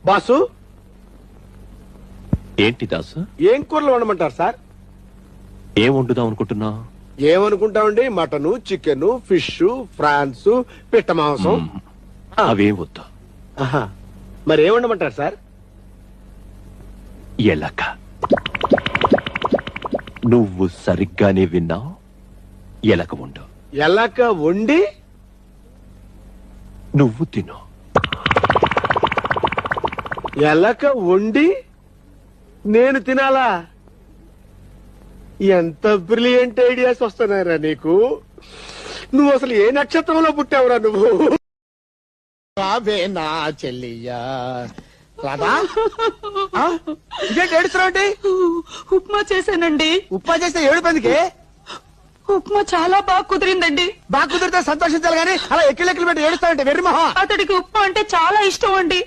Boss ఏంటి దాసు? ఏం కూరలు వండమంటారు సార్? ఏం వండుదాం అనుకుంటున్నా? ఏమనుకుంటామండి, మటను, చికెన్, ఫిష్, ఫ్రాన్స్, పిట్ట మాంసం. అవేం వద్దు. ఆహా. మరి ఏం వండమంటారు సార్? ఎలక. నువ్వు సరిగ్గానే విన్నావు. ఎలక వండు. ఎలక వండి నువ్వు తిను. ఎలక వండి నేను తినాలా? ఎంత బ్రిలియంట్ ఐడియాస్ వస్తున్నాయిరా నీకు. నువ్వు అసలు ఏ నక్షత్రంలో పుట్టావురా నువ్వు? రావే నా చెల్లియా. రాధా, ఇదేంటి ఏడుస్తున్నావు? ఉప్మా చేశానండి. ఉప్మా చేస్తే ఏడుపేందుకే? ఉప్మా చాలా బాగా కుదిరిందండి. బాగా కుదిరితే సంతోషించాలి గానీ అలా ఎక్కిలెక్కలు పెట్టి ఏడుస్తావంటే వెర్రి మొహం. అతడికి ఉప్మా అంటే చాలా ఇష్టం అండి.